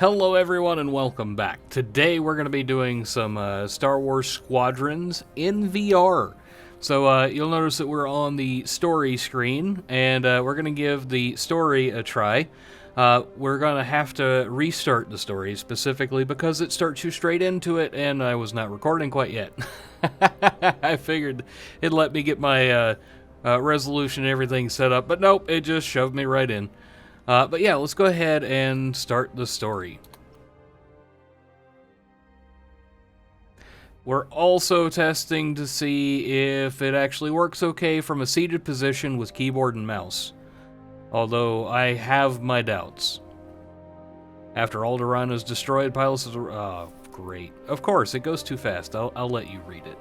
Hello everyone and welcome back. Today we're going to be doing some Star Wars Squadrons in VR. So you'll notice that we're on the story screen, and we're going to give the story a try. We're going to have to restart the story specifically because it starts you straight into it, and I was not recording quite yet. I figured it'd let me get my resolution and everything set up, but nope, it just shoved me right in. But yeah, let's go ahead and start the story. We're also testing to see if it actually works okay from a seated position with keyboard and mouse. Although I have my doubts. After Alderaan is destroyed, pilots... Oh, great. Of course, it goes too fast. I'll let you read it.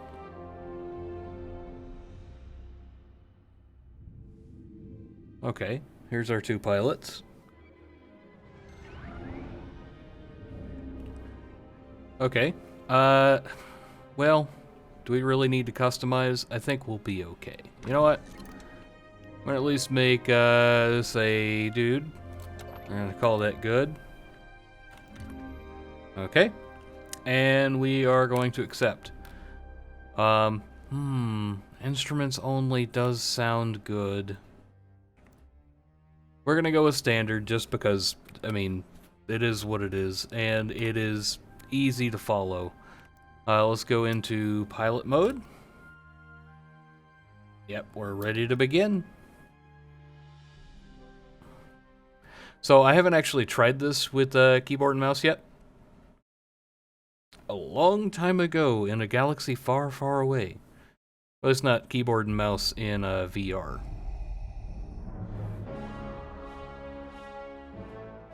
Okay, here's our two pilots. Okay. Well, do we really need to customize? I think we'll be okay. You know what? I'm gonna at least make this a dude. I'm gonna call that good. Okay. And we are going to accept. Instruments only does sound good. We're gonna go with standard just because, I mean, it is what it is, and it is easy to follow. Let's go into pilot mode. Yep, we're ready to begin. So I haven't actually tried this with keyboard and mouse yet. A long time ago in a galaxy far, far away. But it's not keyboard and mouse in VR.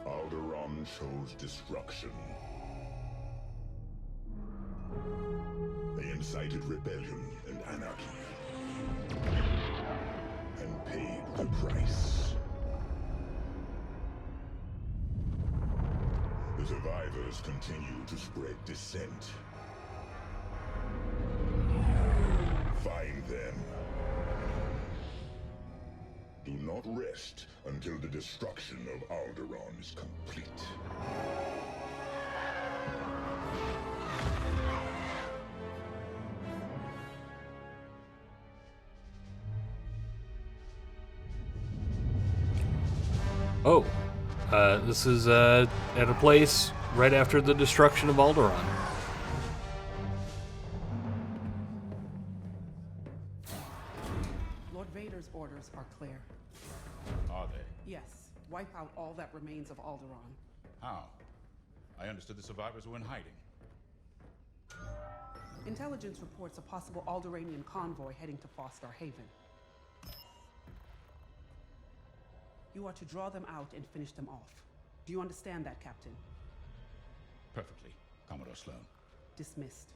Alderaan shows destruction. They incited rebellion and anarchy, and paid the price. The survivors continue to spread dissent. Find them. Do not rest until the destruction of Alderaan is complete. Oh, this is at a place right after the destruction of Alderaan. Lord Vader's orders are clear. Are they? Yes, wipe out all that remains of Alderaan. How? I understood the survivors were in hiding. Intelligence reports a possible Alderaanian convoy heading to Foster Haven. You are to draw them out and finish them off. Do you understand that, Captain? Perfectly, Commodore Sloan. Dismissed.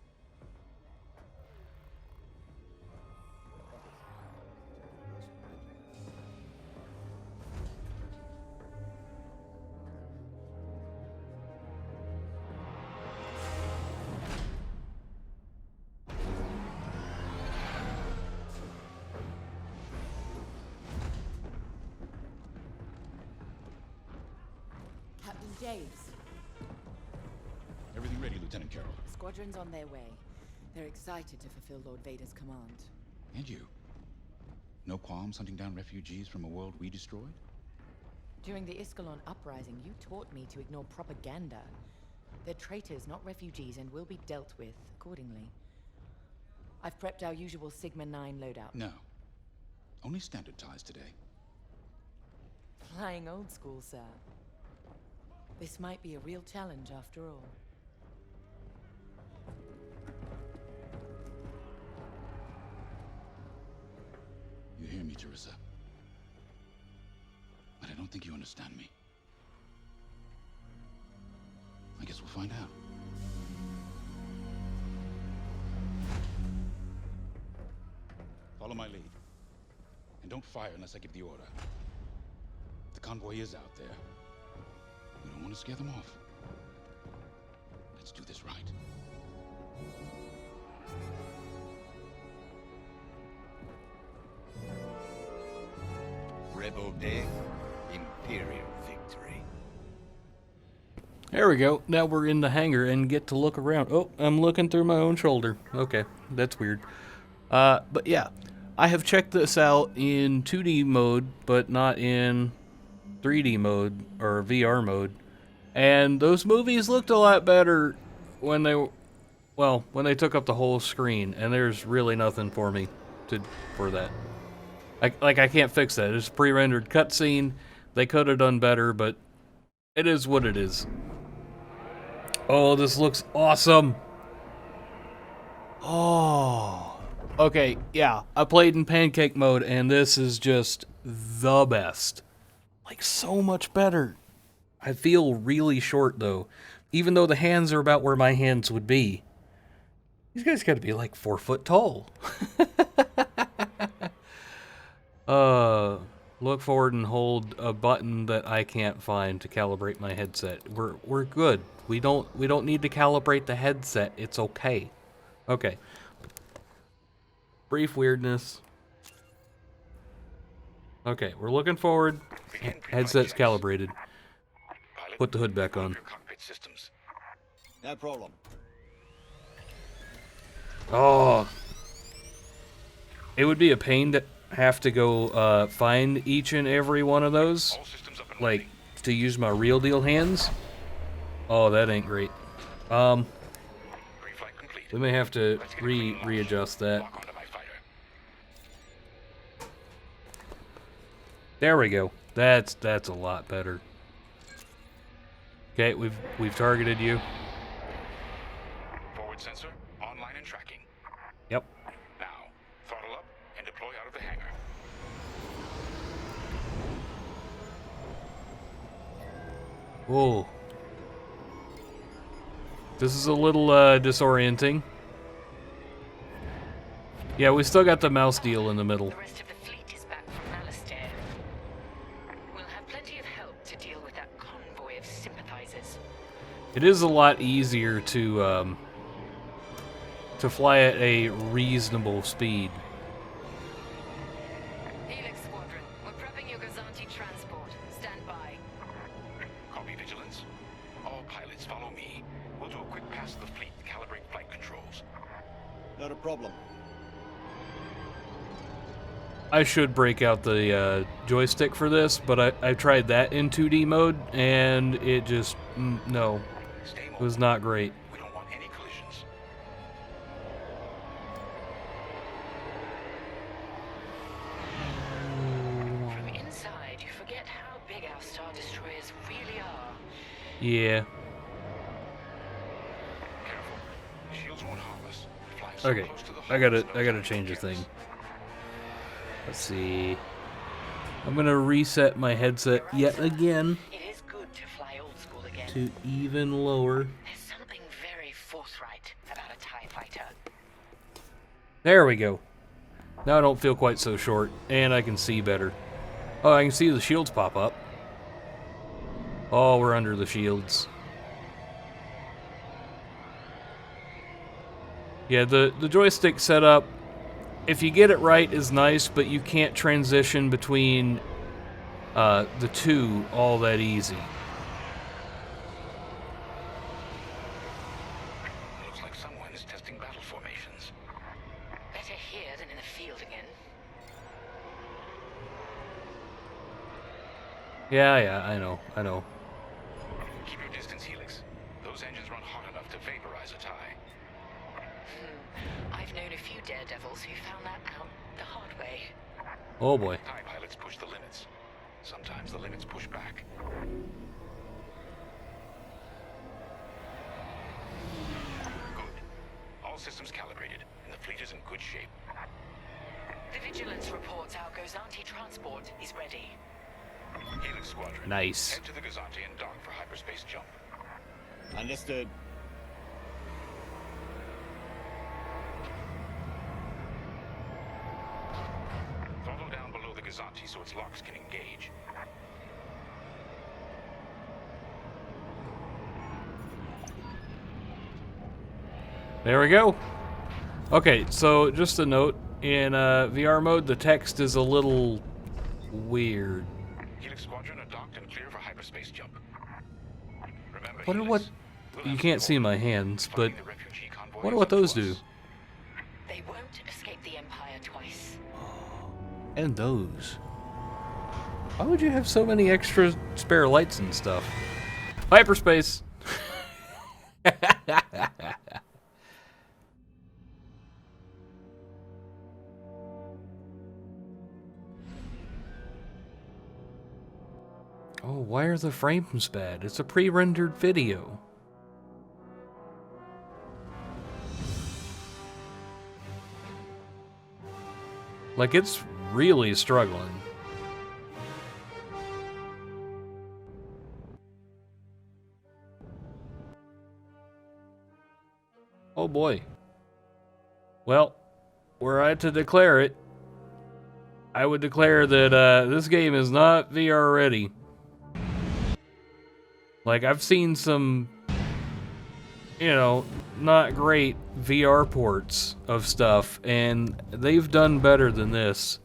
Captain James, Everything ready, Lieutenant Carroll. squadron's on their way. They're excited to fulfill Lord Vader's command. And you? No qualms hunting down refugees from a world we destroyed? During the Iskalon uprising, you taught me to ignore propaganda. They're traitors, not refugees, and will be dealt with accordingly. I've prepped our usual Sigma 9 loadout. No. Only standard ties today. Flying old school, sir. This might be a real challenge after all. You hear me, Teresa? But I don't think you understand me. I guess we'll find out. Follow my lead. And don't fire unless I give the order. The convoy is out there. We don't want to scare them off. Let's do this right. Rebel death, Imperial victory. There we go. Now we're in the hangar and get to look around. Oh, I'm looking through my own shoulder. Okay, that's weird. But yeah, I have checked this out in 2D mode, but not in 3D mode or VR mode. And those movies looked a lot better when they took up the whole screen, and there's really nothing for me for that. I can't fix that. It's a pre-rendered cutscene. They could have done better, but it is what it is. Oh, this looks awesome. Oh. Okay, yeah. I played in pancake mode, and this is just the best. Like, so much better. I feel really short, though. Even though the hands are about where my hands would be. These guys gotta be like 4 foot tall. Look forward and hold a button that I can't find to calibrate my headset. We're good. We don't need to calibrate the headset. It's okay. Okay. Brief weirdness. Okay, we're looking forward. Headset's calibrated. Put the hood back on. No problem. Oh. It would be a pain to have to go find each and every one of those. Like, to use my real deal hands. Oh, that ain't great. We may have to readjust that. There we go. That's a lot better. Okay, we've targeted you. Forward sensor online and tracking. Yep. Now, throttle up and deploy out of the hangar. Whoa. This is a little disorienting. Yeah, we still got the mouse deal in the middle. The rest of the fleet is back from Malastare. We'll have plenty of help to deal with that convoy of sympathizers. It is a lot easier to fly at a reasonable speed. Helix Squadron, we're prepping your Gazanti transport. Stand by. Copy, Vigilance. All pilots follow me. We'll do a quick pass of the fleet and calibrate flight controls. Not a problem. I should break out the joystick for this, but I tried that in 2D mode, and it just, no, Stay it mobile. was not great. We don't want any collisions. From inside, you forget how big our Star Destroyers really are. Yeah. Careful. The shields won't harm us. Flying so Okay, close to the I hull, there's gotta no change a chance. thing. Let's see. I'm gonna reset my headset yet again It is good to fly old school again. to even lower. There's something very forthright about a TIE fighter. There we go. Now I don't feel quite so short, and I can see better. Oh, I can see the shields pop up. Oh, we're under the shields. Yeah, the joystick setup, if you get it right, is nice, but you can't transition between the two all that easy. Looks like someone is testing battle formations. Better here than in the field again. Yeah, I know. Keep your distance, Helix. Those engines run hot enough to vaporize a TIE. I've known a few daredevils who found that out the hard way. Oh boy. TIE pilots push the limits. Sometimes the limits push back. Good. All systems calibrated, and the fleet is in good shape. The Vigilance reports our Gazanti transport is ready. Helix Squadron. Nice. Head to the Gazanti and dock for hyperspace jump. Understood. Throttle down below the Gazanti so its locks can engage. There we go. Okay, so just a note, in VR mode, the text is a little weird. Helix Squadron are docked and clear for hyperspace jump. Remember, Wonder what... You can't see my hands, but... Wonder what those do. They won't escape the Empire twice. And those. Why would you have so many extra spare lights and stuff? Hyperspace! Oh, why are the frames bad? It's a pre-rendered video. Like, it's really struggling. Oh boy. Well, were I to declare it, I would declare that this game is not VR ready. Like, I've seen some, you know, not great VR ports of stuff, and they've done better than this.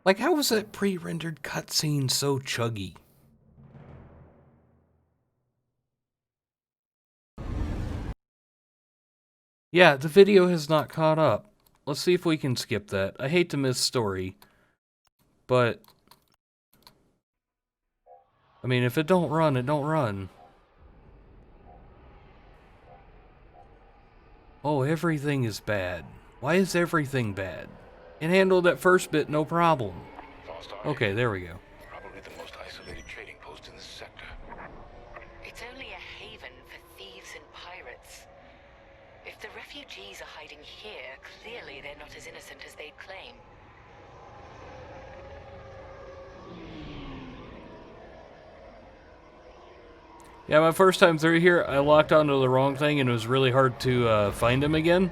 Like, how was that pre-rendered cutscene so chuggy? Yeah, the video has not caught up. Let's see if we can skip that. I hate to miss story, but... I mean, if it don't run, it don't run. Oh, everything is bad. Why is everything bad? It handled that first bit no problem. Okay, there we go. Probably the most isolated trading post in this sector. It's only a haven for thieves and pirates. If the refugees are hiding here, clearly they're not as innocent as they'd claim. Yeah, my first time through here, I locked onto the wrong thing and it was really hard to find him again.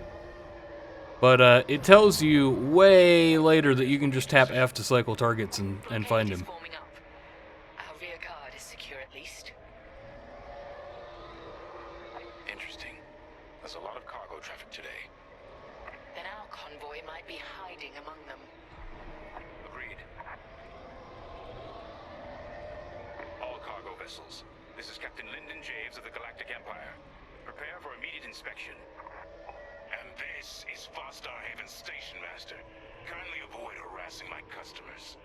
But it tells you way later that you can just tap F to cycle targets and find him. Forming up. Our rear guard is secure at least. Interesting. There's a lot of cargo traffic today. Then our convoy might be hiding among them. Agreed. All cargo vessels. This is Captain Lyndon Javes of the Galactic Empire. Prepare for immediate inspection. And this is Vostar Haven Station Master. Kindly avoid harassing my customers.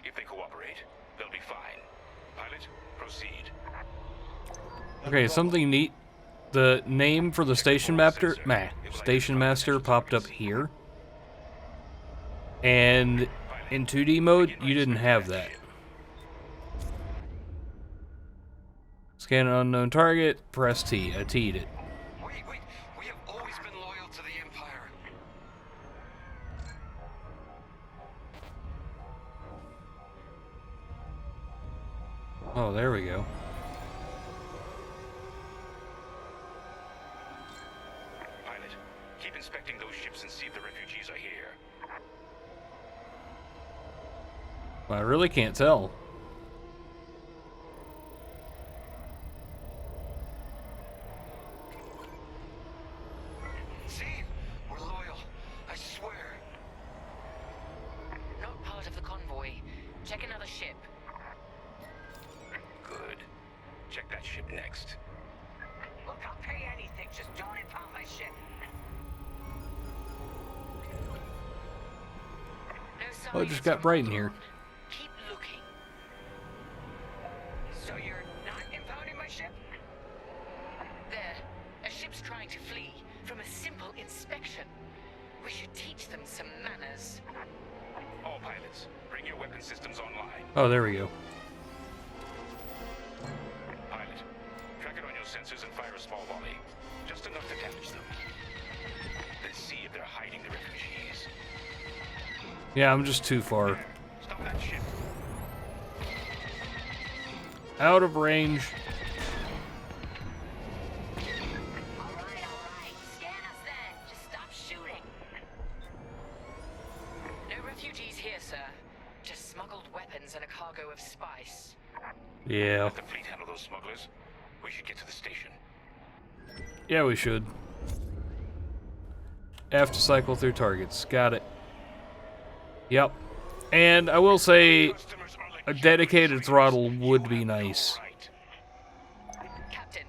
If they cooperate, they'll be fine. Pilot, proceed. Okay, something neat. The name for the station master, popped up here. And in 2D mode, you didn't have that. Scan an unknown target, press T. I T'd it. Wait. We have always been loyal to the Empire. Oh, there we go. Pilot, keep inspecting those ships and see if the refugees are here. I really can't tell. See? We're loyal. I swear. Not part of the convoy. Check another ship. Good. Check that ship next. Look, I'll pay anything. Just don't impound my ship. No signs Oh, it just got bright in here. Keep looking. So you're not impounding my ship? There. A ship's trying to flee from a simple inspection. We should teach them some manners. All pilots, bring your weapon systems online. Oh, there we go. Pilot, track it on your sensors and fire a small volley. Just enough to damage them. Then see if they're hiding the refugees. Yeah, I'm just too far. Stop that ship. Out of range. All right. Scan us then. Just stop shooting. No refugees here, sir. Just smuggled weapons and a cargo of spice. Yeah. Let the fleet handle those smugglers. We should get to the station. Yeah, we should. F to cycle through targets. Got it. Yep. And I will say, Customers are a dedicated throttle would be nice. Right. Captain,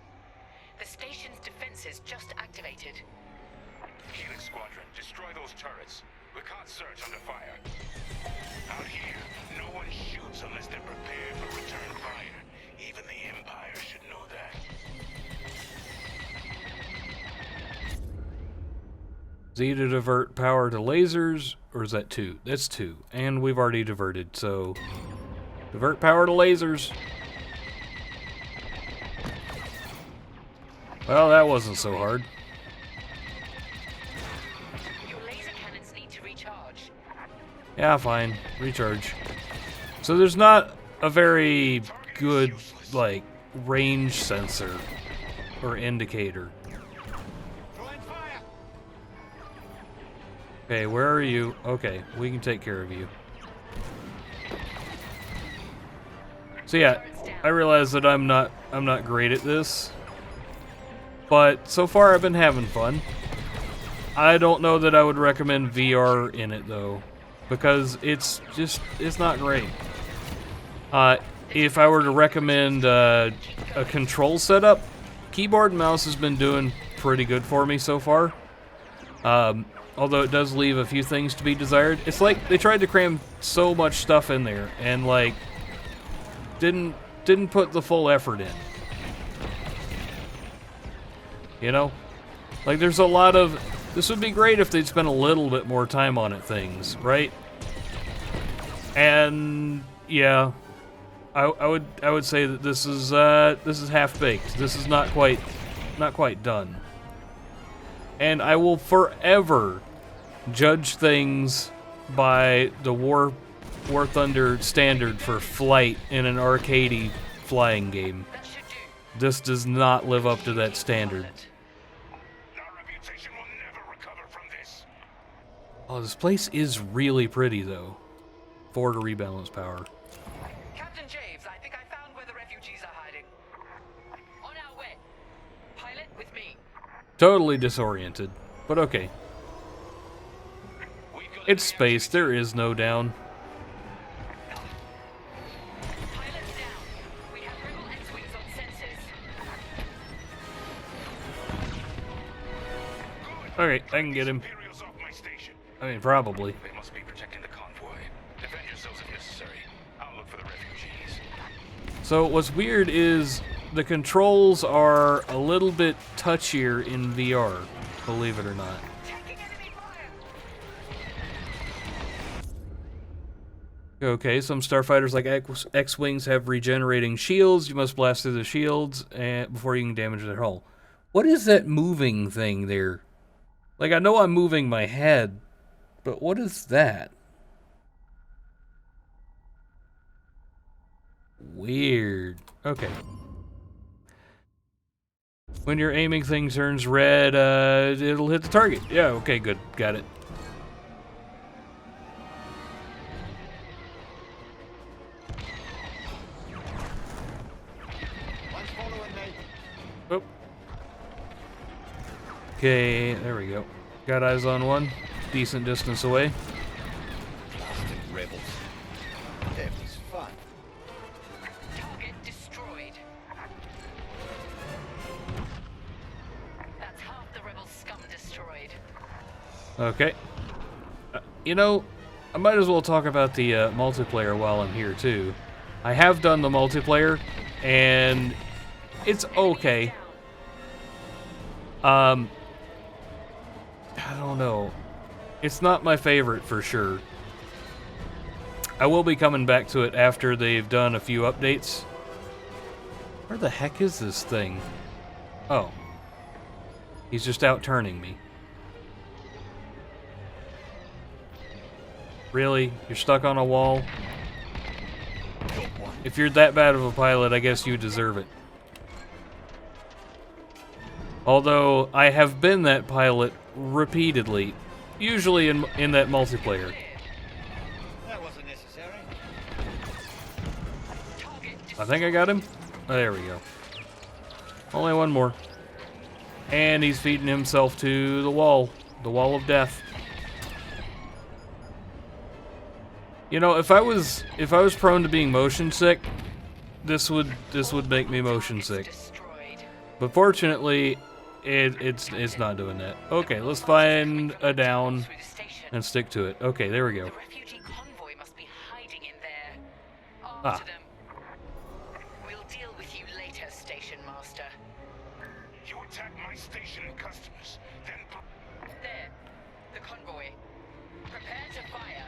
the station's defenses just activated. Helix Squadron, destroy those turrets. We can't search under fire. Out here, no one shoots unless they're prepared for return fire. Even the Empire should know that. Z to divert power to lasers, or is that 2? That's 2, and we've already diverted, so divert power to lasers. Well, that wasn't so hard. Your laser cannons need to recharge. Yeah, fine. Recharge. So there's not a very good, like, range sensor or indicator. Throwing fire! Okay, where are you? Okay, we can take care of you. So yeah, I realize that I'm not great at this, but so far I've been having fun. I don't know that I would recommend VR in it though, because it's not great. If I were to recommend a control setup, keyboard and mouse has been doing pretty good for me so far. Although it does leave a few things to be desired. It's like they tried to cram so much stuff in there and like didn't put the full effort in. You know? Like there's a lot of this would be great if they'd spent a little bit more time on it things, right? And yeah, I would say that this is half baked. This is not quite done. And I will forever judge things by the War Thunder standard for flight in an arcadey flying game. That should do. This does not live up to that standard. Our reputation will never recover from this. Oh, this place is really pretty though. 4 to rebalance power. Captain James, I think I found where the refugees are hiding. On our way. Pilot with me. Totally disoriented, but okay. It's space, there is no down. Pilot's down. We have rebel X-wings on sensors. Alright, I can get him. Imperials off my station. I mean, probably. They must be protecting the convoy. Defend yourselves if necessary. I'll look for the refugees. So what's weird is the controls are a little bit touchier in VR, believe it or not. Taking enemy fire. Okay, some starfighters like X-Wings have regenerating shields. You must blast through the shields before you can damage their hull. What is that moving thing there? Like, I know I'm moving my head, but what is that? Weird. Okay. When your aiming thing turns red, it'll hit the target. Yeah, okay, good. Got it. One's following me. Oh. Okay, there we go. Got eyes on one. Decent distance away. Blasted rebels. Devil's fun. Target destroyed. That's half the rebel scum destroyed. Okay. You know, I might as well talk about the multiplayer while I'm here, too. I have done the multiplayer, and it's okay. I don't know. It's not my favorite for sure. I will be coming back to it after they've done a few updates. Where the heck is this thing? Oh. He's just out turning me. Really? You're stuck on a wall? If you're that bad of a pilot, I guess you deserve it. Although, I have been that pilot repeatedly. Usually in that multiplayer. That wasn't necessary. I think I got him. Oh, there we go. Only one more. And he's feeding himself to the wall. The wall of death. You know, if I was prone to being motion sick, this would make me motion sick. Destroyed. But fortunately, it's not doing that. Okay, let's find a down Through the station. and stick to it. Okay, there we go. The refugee convoy must be hiding in there. Ah. After them. We'll deal with you later, station master. You attack my station and customers, then There. The convoy. Prepare to fire.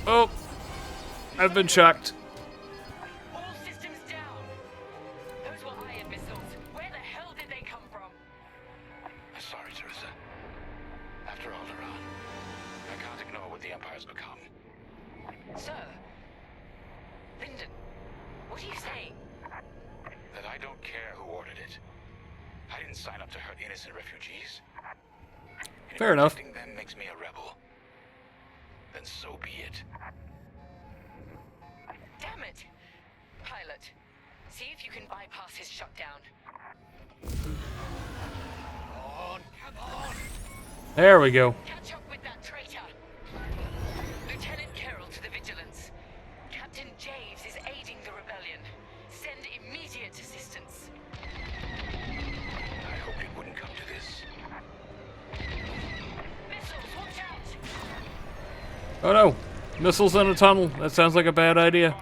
Oh, I've been shocked. All systems down. Those were iron missiles. Where the hell did they come from? Sorry, Teresa. After Alderaan, I can't ignore what the Empire's become. Sir. Lyndon. What are you saying? That I don't care who ordered it. I didn't sign up to hurt innocent refugees. And Fair enough. protecting them makes me a rebel. Then so be it. Damn it! Pilot, see if you can bypass his shutdown. Come on! There we go. Catch up with that traitor! Lieutenant Carroll to the Vigilance. Captain Javes is aiding the rebellion. Send immediate assistance. I hoped it wouldn't come to this. Missiles, watch out! Oh no, missiles in a tunnel. That sounds like a bad idea.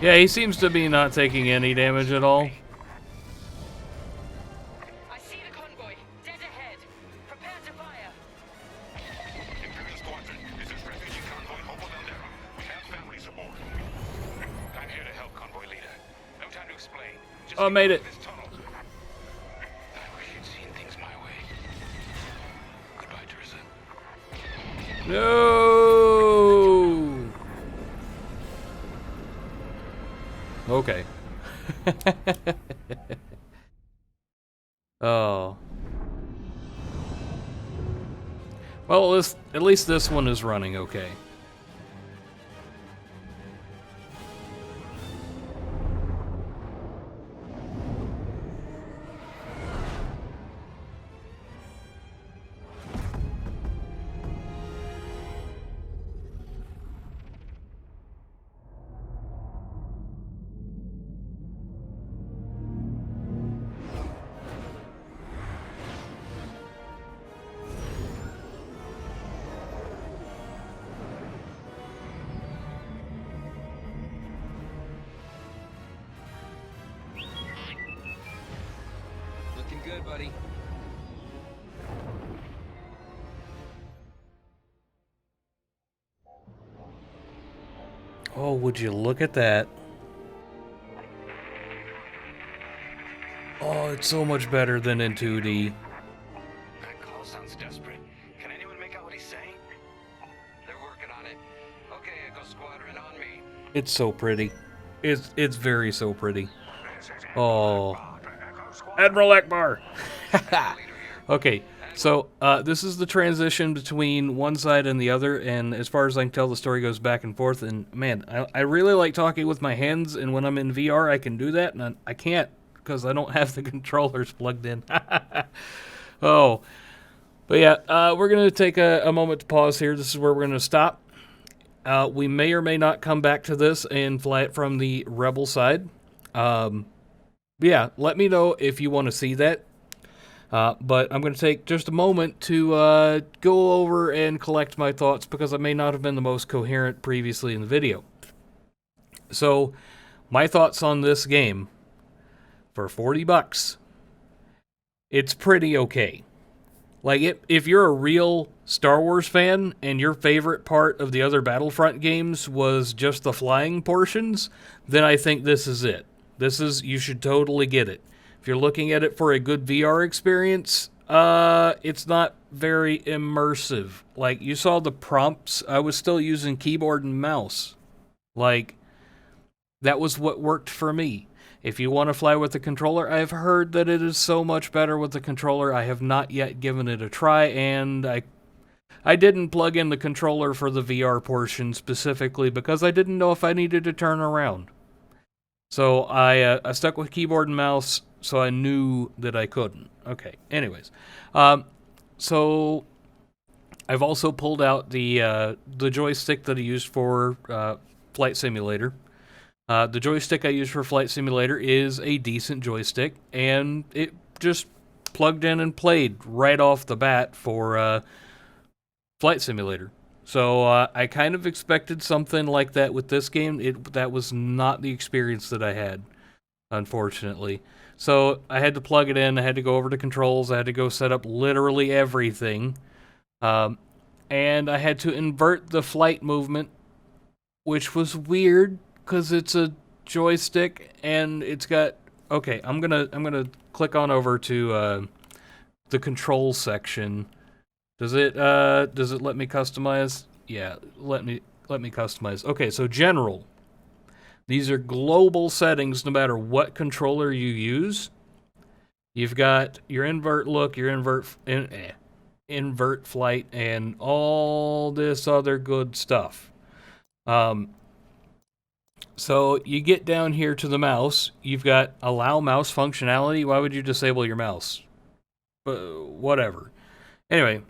Yeah, he seems to be not taking any damage at all. I see the convoy. Dead ahead. Prepare to fire. Imperial Squadron, this is refugee convoy Hopo Valdera. We have families aboard. I'm here to help convoy leader. No time to explain. Just Oh, get made out it. of this tunnel. I wish you'd seen things my way. Goodbye, Teresa. No. Okay. Oh. Well, at least this one is running okay. Looking good, buddy. Oh, would you look at that? Oh, it's so much better than in 2D. That call sounds desperate. Can anyone make out what he's saying? They're working on it. Okay, Echo Squadron, on me. It's so pretty. It's very so pretty. Oh, Admiral Akbar. Okay, so this is the transition between one side and the other, and as far as I can tell, the story goes back and forth. And man, I really like talking with my hands, and when I'm in VR, I can do that, and I can't because I don't have the controllers plugged in. Oh, but yeah, we're gonna take a moment to pause here. This is where we're gonna stop. We may or may not come back to this and fly it from the Rebel side. Yeah, let me know if you want to see that. But I'm going to take just a moment to go over and collect my thoughts because I may not have been the most coherent previously in the video. So, my thoughts on this game, for $40, it's pretty okay. Like, if you're a real Star Wars fan and your favorite part of the other Battlefront games was just the flying portions, then I think this is it. You should totally get it. If you're looking at it for a good VR experience, it's not very immersive. Like, you saw the prompts, I was still using keyboard and mouse. Like, that was what worked for me. If you want to fly with the controller, I've heard that it is so much better with the controller. I have not yet given it a try, and I didn't plug in the controller for the VR portion specifically because I didn't know if I needed to turn around. So I stuck with keyboard and mouse, so I knew that I couldn't. Okay, anyways. So I've also pulled out the joystick that I used for Flight Simulator. The joystick I use for Flight Simulator is a decent joystick, and it just plugged in and played right off the bat for Flight Simulator. So I kind of expected something like that with this game. That was not the experience that I had, unfortunately. So I had to plug it in, I had to go over to controls, I had to go set up literally everything. And I had to invert the flight movement, which was weird, because it's a joystick, and it's got... Okay, I'm gonna click on over to the control section. Does it let me customize? Yeah, let me customize. Okay, so general. These are global settings no matter what controller you use. You've got your invert look, your invert flight, and all this other good stuff. So you get down here to the mouse. You've got allow mouse functionality. Why would you disable your mouse? Whatever. Anyway,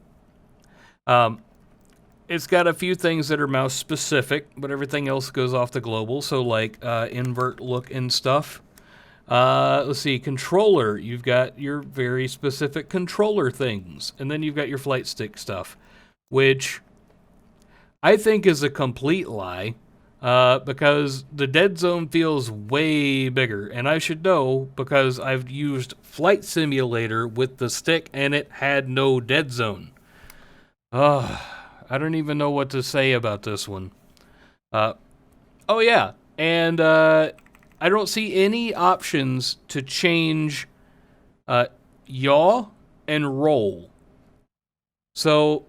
it's got a few things that are mouse specific, but everything else goes off the global. So like invert look and stuff. Let's see, controller. You've got your very specific controller things, and then you've got your flight stick stuff, which I think is a complete lie. Because the dead zone feels way bigger, and I should know because I've used Flight Simulator with the stick and it had no dead zone. I don't even know what to say about this one. Oh yeah, and I don't see any options to change yaw and roll. So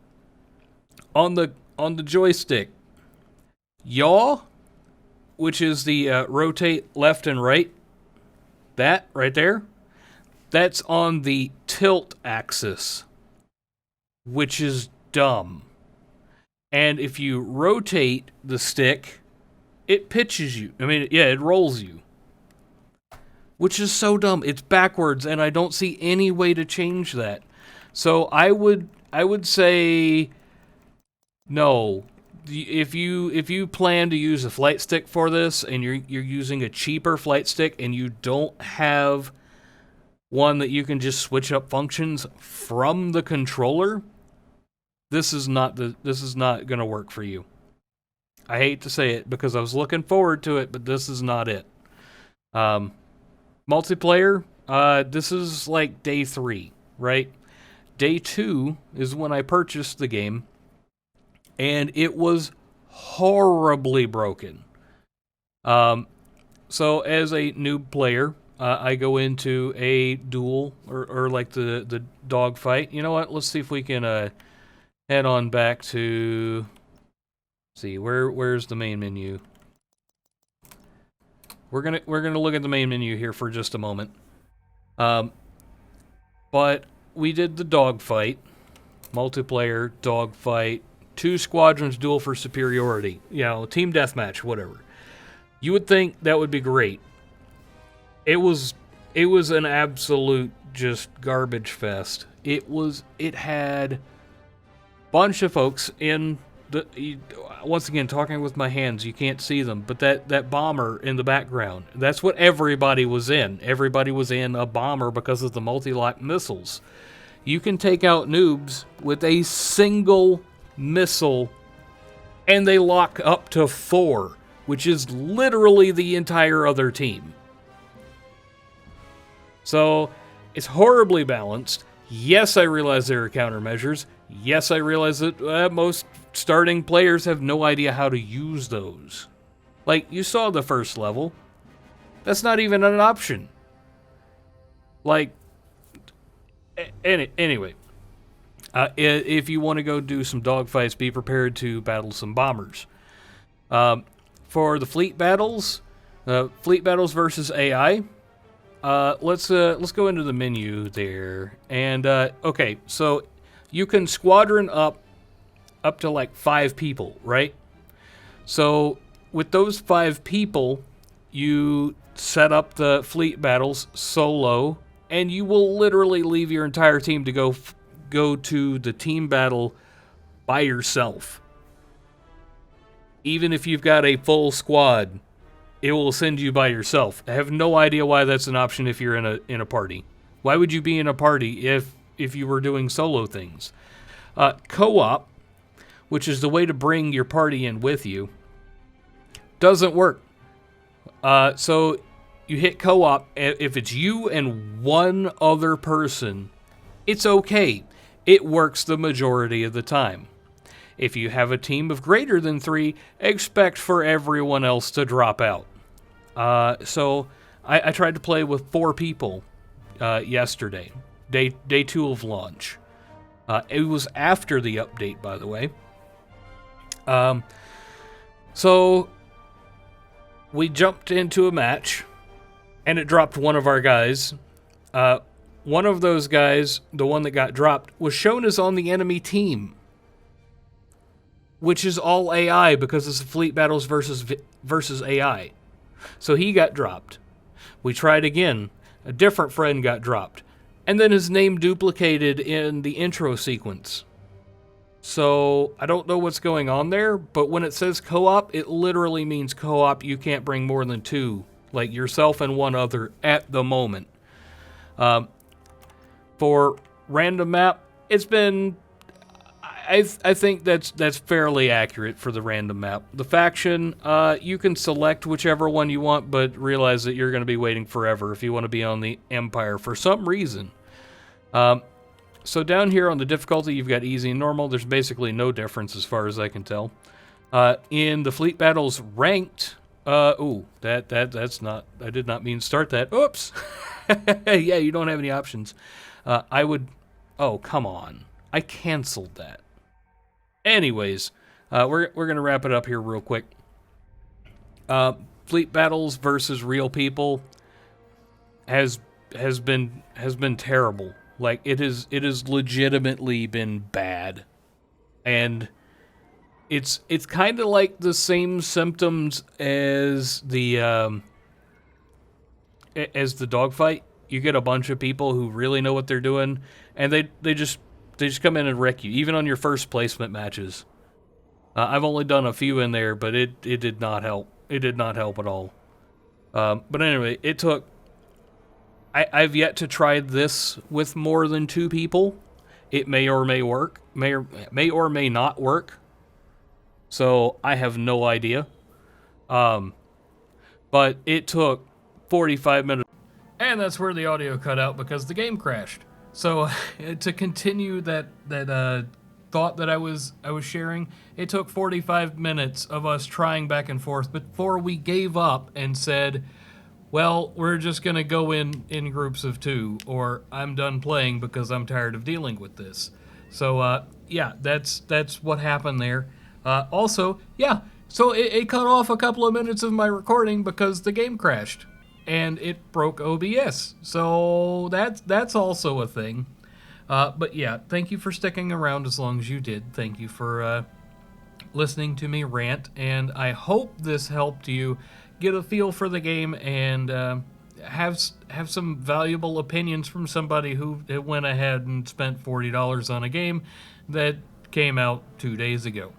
on the joystick, yaw, which is the rotate left and right, that right there, that's on the tilt axis, which is dumb. And if you rotate the stick, it pitches you. I mean, yeah, it rolls you. Which is so dumb. It's backwards, and I don't see any way to change that. So I would say no. If you plan to use a flight stick for this, and you're using a cheaper flight stick, and you don't have one that you can just switch up functions from the controller, this is not going to work for you. I hate to say it because I was looking forward to it, but this is not it. Multiplayer, this is like day 3, right? Day 2 is when I purchased the game, and it was horribly broken. So as a noob player, I go into a duel or like the dogfight. You know what? Let's see if we can head on back to. See where's the main menu. We're gonna look at the main menu here for just a moment. But we did the dogfight, multiplayer dogfight. 2 squadrons duel for superiority. You know, team deathmatch, whatever. You would think that would be great. It was an absolute just garbage fest. It had a bunch of folks in the, once again, talking with my hands, you can't see them, but that bomber in the background, that's what everybody was in. Everybody was in a bomber because of the multi-lock missiles. You can take out noobs with a single missile, and they lock up to 4, which is literally the entire other team. So it's horribly balanced. Yes, I realize there are countermeasures. Yes, I realize that most starting players have no idea how to use those. Like, you saw the first level. That's not even an option. Like, anyway. If you want to go do some dogfights, be prepared to battle some bombers. For the fleet battles versus AI, let's go into the menu there. And okay, so you can squadron up up to like 5 people, right? So with those 5 people, you set up the fleet battles solo, and you will literally leave your entire team to go to the team battle by yourself. Even if you've got a full squad, it will send you by yourself. I have no idea why that's an option if you're in a party. Why would you be in a party if you were doing solo things? Co-op, which is the way to bring your party in with you, doesn't work. So you hit co-op. If it's you and one other person, it's okay. It works the majority of the time. If you have a team of greater than 3, expect for everyone else to drop out. So I tried to play with 4 people yesterday, day 2 of launch. It was after the update, by the way. So we jumped into a match, and it dropped one of our guys. One of those guys, the one that got dropped, was shown as on the enemy team, which is all AI because it's fleet battles versus AI. So he got dropped. We tried again. A different friend got dropped. And then his name duplicated in the intro sequence. So I don't know what's going on there, but when it says co-op, it literally means co-op. You can't bring more than 2, like yourself and one other at the moment. For random map, it's been... I think that's fairly accurate for the random map. The faction, you can select whichever one you want, but realize that you're going to be waiting forever if you want to be on the Empire for some reason. So down here on the difficulty, you've got easy and normal. There's basically no difference as far as I can tell. In the fleet battles ranked, that's not, I did not mean to start that. Oops. Yeah, you don't have any options. Oh, come on. I canceled that. Anyways, we're going to wrap it up here real quick. Fleet battles versus real people has been terrible. Like, it has legitimately been bad. And it's kind of like the same symptoms as the dogfight. You get a bunch of people who really know what they're doing, and they just come in and wreck you, even on your first placement matches. I've only done a few in there, but it did not help. It did not help at all. But anyway, it took... I've yet to try this with more than 2 people. It may or may work. May or may not work. So I have no idea. But it took 45 minutes. And that's where the audio cut out because the game crashed. So to continue that thought that I was sharing, it took 45 minutes of us trying back and forth before we gave up and said, well, we're just going to go in groups of 2, or I'm done playing because I'm tired of dealing with this. So, yeah, that's what happened there. Also, yeah, so it cut off a couple of minutes of my recording because the game crashed. And it broke OBS. So that's also a thing. But yeah, thank you for sticking around as long as you did. Thank you for listening to me rant. And I hope this helped you get a feel for the game and have some valuable opinions from somebody who went ahead and spent $40 on a game that came out 2 days ago.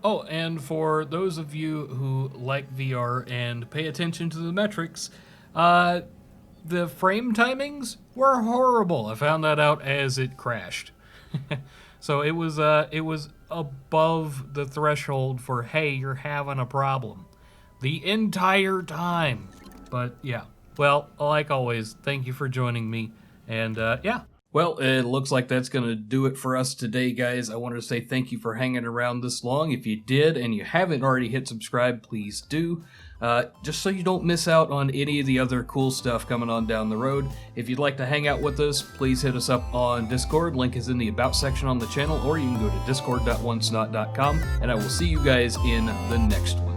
Oh, and for those of you who like VR and pay attention to the metrics, the frame timings were horrible. I found that out as it crashed. So it was above the threshold for, hey, you're having a problem the entire time. But yeah, well, like always, thank you for joining me, and yeah. Well, it looks like that's going to do it for us today, guys. I wanted to say thank you for hanging around this long. If you did and you haven't already hit subscribe, please do. Just so you don't miss out on any of the other cool stuff coming on down the road. If you'd like to hang out with us, please hit us up on Discord. Link is in the About section on the channel, or you can go to discord.wonsnot.com, and I will see you guys in the next one.